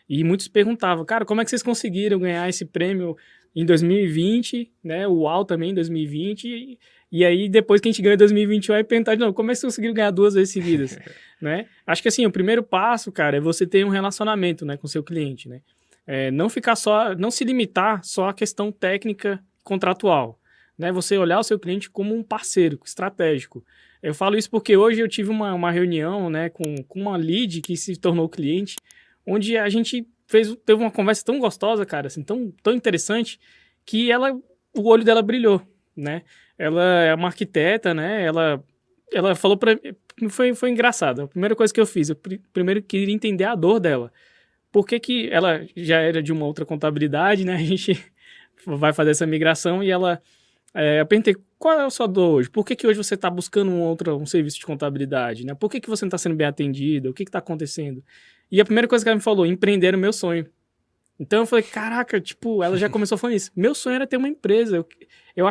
E muitos perguntavam, cara, como é que vocês conseguiram ganhar esse prêmio em 2020, né? O UAU também em 2020, e aí depois que a gente ganhou em 2021, aí perguntar de novo, como é que vocês conseguiram ganhar 2 vezes seguidas, né? Acho que assim, o primeiro passo, cara, é você ter um relacionamento, né, com o seu cliente, né? Não ficar só, não se limitar só à questão técnica contratual, né? Você olhar o seu cliente como um parceiro estratégico. Eu falo isso porque hoje eu tive uma reunião, né, com uma lead que se tornou cliente, onde a gente teve uma conversa tão gostosa, cara, assim, tão interessante, que o olho dela brilhou, né? Ela é uma arquiteta, né? Ela falou pra mim, foi engraçado. A primeira coisa que eu fiz, eu primeiro queria entender a dor dela. Por que que ela já era de uma outra contabilidade, né? A gente vai fazer essa migração e eu perguntei, qual é a sua dor hoje? Por que que hoje você está buscando um serviço de contabilidade, né? Por que que você não está sendo bem atendida? O que está acontecendo? E a primeira coisa que ela me falou, empreender era o meu sonho. Então eu falei, caraca, tipo, ela já começou falando isso. Meu sonho era ter uma empresa. Eu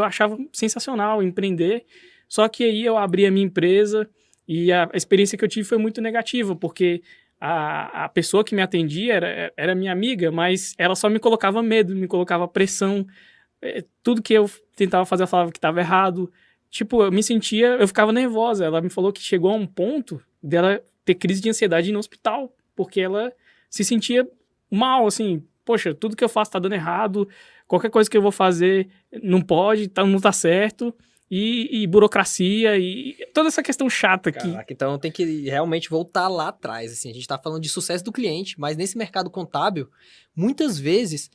achava sensacional empreender. Só que aí eu abri a minha empresa e a experiência que eu tive foi muito negativa, porque a pessoa que me atendia era minha amiga, mas ela só me colocava medo, me colocava pressão. Tudo que eu tentava fazer, ela falava que estava errado. Tipo, eu ficava nervosa. Ela me falou que chegou a um ponto dela ter crise de ansiedade no hospital, porque ela se sentia mal, assim, poxa, tudo que eu faço tá dando errado, qualquer coisa que eu vou fazer não pode, não tá certo, e burocracia, e toda essa questão chata aqui. Caraca, então tem que realmente voltar lá atrás, assim, a gente tá falando de sucesso do cliente, mas nesse mercado contábil, muitas vezes,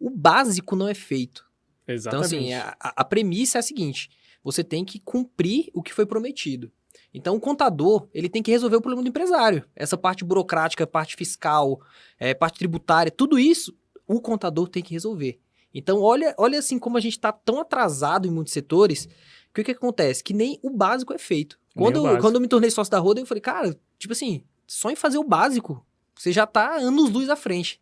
o básico não é feito. Exatamente. Então, assim, a premissa é a seguinte, você tem que cumprir o que foi prometido. Então, o contador, ele tem que resolver o problema do empresário. Essa parte burocrática, parte fiscal, parte tributária, tudo isso, o contador tem que resolver. Então, olha assim como a gente está tão atrasado em muitos setores, que o que acontece? Que nem o básico é feito. Quando eu me tornei sócio da Roda, eu falei, cara, tipo assim, só em fazer o básico, você já tá anos-luz à frente.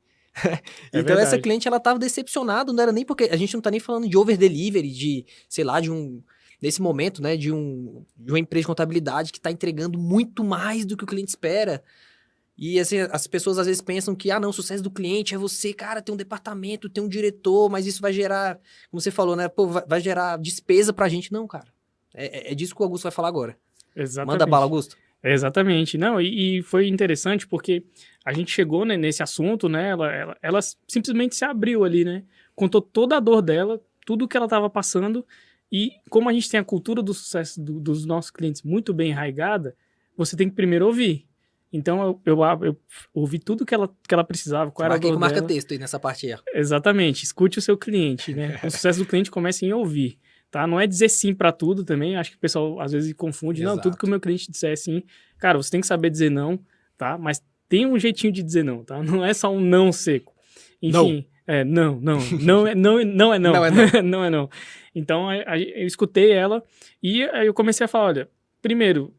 Então, verdade. essa cliente, ela tava decepcionada, não era nem porque... A gente não tá nem falando de over-delivery, de, sei lá, nesse momento, né, de uma empresa de contabilidade que está entregando muito mais do que o cliente espera. E, assim, as pessoas às vezes pensam que, não, o sucesso do cliente é você, cara, ter um departamento, ter um diretor, mas isso vai gerar, como você falou, né, pô, vai gerar despesa pra gente. Não, cara. É disso que o Augusto vai falar agora. Exatamente. Manda bala, Augusto. Exatamente. Não, e foi interessante porque a gente chegou, né, nesse assunto, né, ela simplesmente se abriu ali, né, contou toda a dor dela, tudo que ela estava passando. E como a gente tem a cultura do sucesso dos nossos clientes muito bem enraigada, você tem que primeiro ouvir. Então, eu ouvi tudo que ela precisava, qual era a dor dela. Marca texto aí nessa parte aí. Exatamente. Escute o seu cliente, né? O sucesso do cliente começa em ouvir, tá? Não é dizer sim para tudo também. Acho que o pessoal às vezes confunde. Exato. Não, tudo que o meu cliente disser é sim. Cara, você tem que saber dizer não, tá? Mas tem um jeitinho de dizer não, tá? Não é só um não seco. Enfim... Não. Não é não. Não é não. Não é não. Então, eu escutei ela e aí eu comecei a falar, olha, primeiro,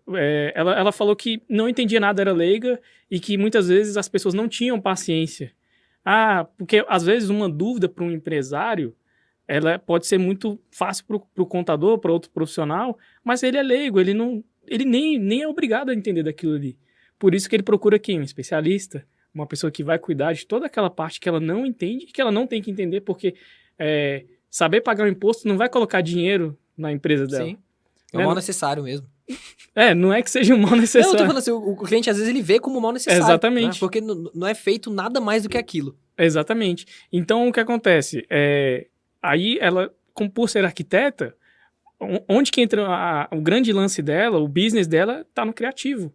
ela falou que não entendia nada, era leiga, e que muitas vezes as pessoas não tinham paciência. Porque às vezes uma dúvida para um empresário, ela pode ser muito fácil para o contador, para outro profissional, mas ele é leigo, ele nem é obrigado a entender daquilo ali. Por isso que ele procura quem? Um especialista, uma pessoa que vai cuidar de toda aquela parte que ela não entende, que ela não tem que entender, porque saber pagar o imposto não vai colocar dinheiro na empresa dela. Sim, é um mal necessário mesmo. Não é que seja um mal necessário. Não, eu tô falando assim, o cliente às vezes ele vê como mal necessário. Exatamente. Né? Porque não é feito nada mais do que aquilo. Exatamente. Então, o que acontece? Aí ela, por ser arquiteta, onde que entra o grande lance dela, o business dela, tá no criativo.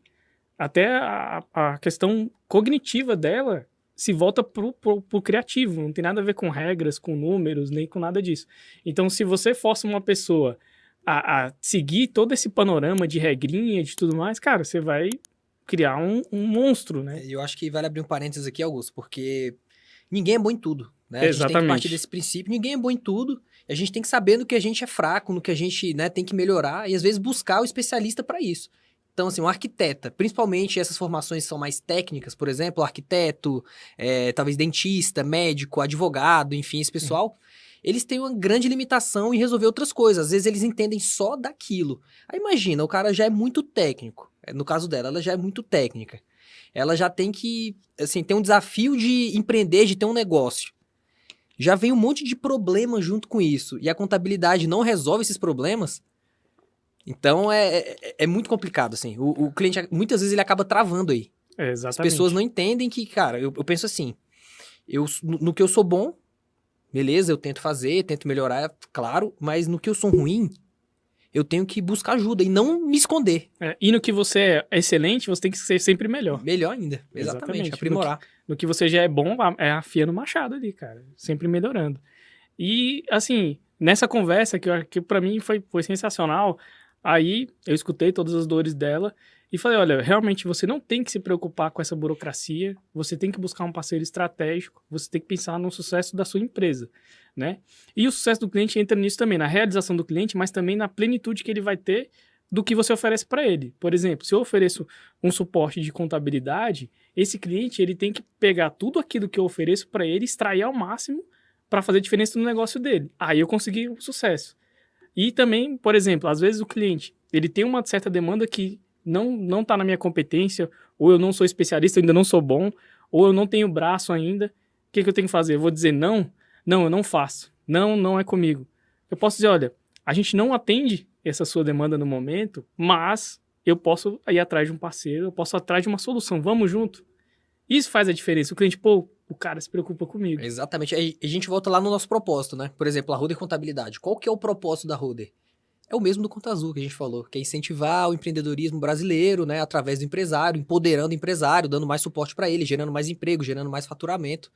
Até a questão cognitiva dela se volta pro criativo, não tem nada a ver com regras, com números, nem com nada disso. Então, se você força uma pessoa a seguir todo esse panorama de regrinha, de tudo mais, cara, você vai criar um monstro, né? Eu acho que vale abrir um parênteses aqui, Augusto, porque ninguém é bom em tudo, né? A gente Exatamente. tem que partir desse princípio, ninguém é bom em tudo, a gente tem que saber no que a gente é fraco, no que a gente, né, tem que melhorar, e às vezes buscar o especialista para isso. Então, assim, um arquiteta, principalmente essas formações são mais técnicas, por exemplo, arquiteto, talvez dentista, médico, advogado, enfim, esse pessoal, eles têm uma grande limitação em resolver outras coisas. Às vezes eles entendem só daquilo. Aí imagina, o cara já é muito técnico. No caso dela, ela já é muito técnica. ela já tem que, assim, ter um desafio de empreender, de ter um negócio. Já vem um monte de problema junto com isso. E a contabilidade não resolve esses problemas. Então, é muito complicado, assim. O cliente, muitas vezes, ele acaba travando aí. Exatamente. As pessoas não entendem que, cara, eu penso assim, no que eu sou bom, beleza, eu tento fazer, tento melhorar, claro, mas no que eu sou ruim, eu tenho que buscar ajuda e não me esconder. E no que você é excelente, você tem que ser sempre melhor. Melhor ainda, exatamente, aprimorar. No que você já é bom, é afiando o machado ali, cara, sempre melhorando. E, assim, nessa conversa, que pra mim foi sensacional, aí eu escutei todas as dores dela e falei, olha, realmente você não tem que se preocupar com essa burocracia, você tem que buscar um parceiro estratégico, você tem que pensar no sucesso da sua empresa, né? E o sucesso do cliente entra nisso também, na realização do cliente, mas também na plenitude que ele vai ter do que você oferece para ele. Por exemplo, se eu ofereço um suporte de contabilidade, esse cliente ele tem que pegar tudo aquilo que eu ofereço para ele, extrair ao máximo para fazer diferença no negócio dele. Aí eu consegui o sucesso. E também, por exemplo, às vezes o cliente ele tem uma certa demanda que não está na minha competência, ou eu não sou especialista, eu ainda não sou bom, ou eu não tenho braço ainda. O que eu tenho que fazer? Eu vou dizer não? Não, eu não faço. Não é comigo. Eu posso dizer, olha, a gente não atende essa sua demanda no momento, mas eu posso ir atrás de um parceiro, eu posso ir atrás de uma solução. Vamos junto? Isso faz a diferença. O cliente, pô, o cara se preocupa comigo. Exatamente. Aí a gente volta lá no nosso propósito, né? Por exemplo, a Roder Contabilidade. Qual que é o propósito da Roder? É o mesmo do Conta Azul que a gente falou, que é incentivar o empreendedorismo brasileiro, né, através do empresário, empoderando o empresário, dando mais suporte para ele, gerando mais emprego, gerando mais faturamento.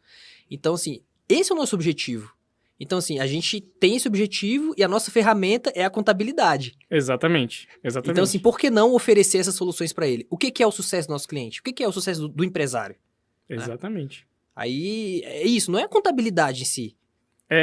Então, assim, esse é o nosso objetivo. Então, assim, a gente tem esse objetivo e a nossa ferramenta é a contabilidade. Exatamente. Então, assim, por que não oferecer essas soluções para ele? O que é o sucesso do nosso cliente? O que é o sucesso do empresário? Exatamente. Né? Aí, é isso, não é a contabilidade em si.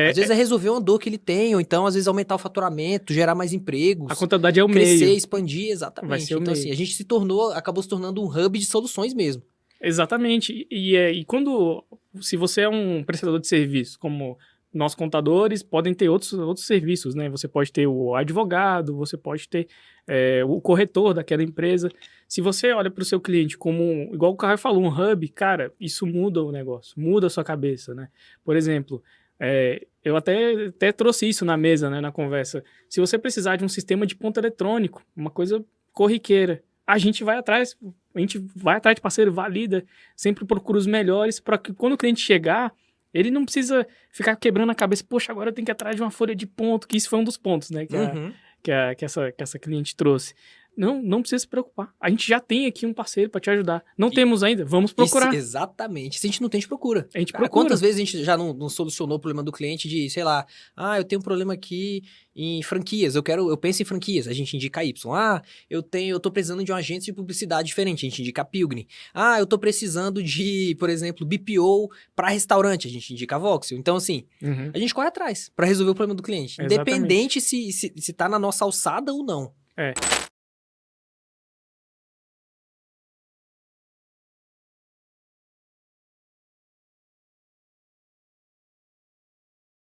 Às vezes é resolver uma dor que ele tem, ou então às vezes aumentar o faturamento, gerar mais empregos. A contabilidade é o crescer, meio. expandir, exatamente. Vai ser o então, meio. assim, a gente acabou se tornando um hub de soluções mesmo. Exatamente. E quando, se você é um prestador de serviço, como nós contadores, podem ter outros serviços, né? Você pode ter o advogado, você pode ter o corretor daquela empresa. Se você olha para o seu cliente como, igual o Caio falou, um hub, cara, isso muda o negócio, muda a sua cabeça, né? Por exemplo, eu até trouxe isso na mesa, né, na conversa. Se você precisar de um sistema de ponto eletrônico, uma coisa corriqueira, a gente vai atrás de parceiro, valida, sempre procura os melhores para que quando o cliente chegar, ele não precisa ficar quebrando a cabeça, poxa, agora eu tenho que ir atrás de uma folha de ponto, que isso foi um dos pontos, né, que essa cliente trouxe. Não precisa se preocupar. A gente já tem aqui um parceiro para te ajudar. Não temos ainda, vamos procurar. Exatamente. Se a gente não tem, a gente procura. A gente Cara, procura. quantas vezes a gente já não solucionou o problema do cliente de, sei lá, eu tenho um problema aqui em franquias, eu penso em franquias, a gente indica a Y. Eu tô precisando de uma agência de publicidade diferente, a gente indica a Pilgrim. Eu tô precisando de, por exemplo, BPO para restaurante, a gente indica a Voxel. Então, assim, a gente corre atrás para resolver o problema do cliente. Exatamente. Independente se tá na nossa alçada ou não.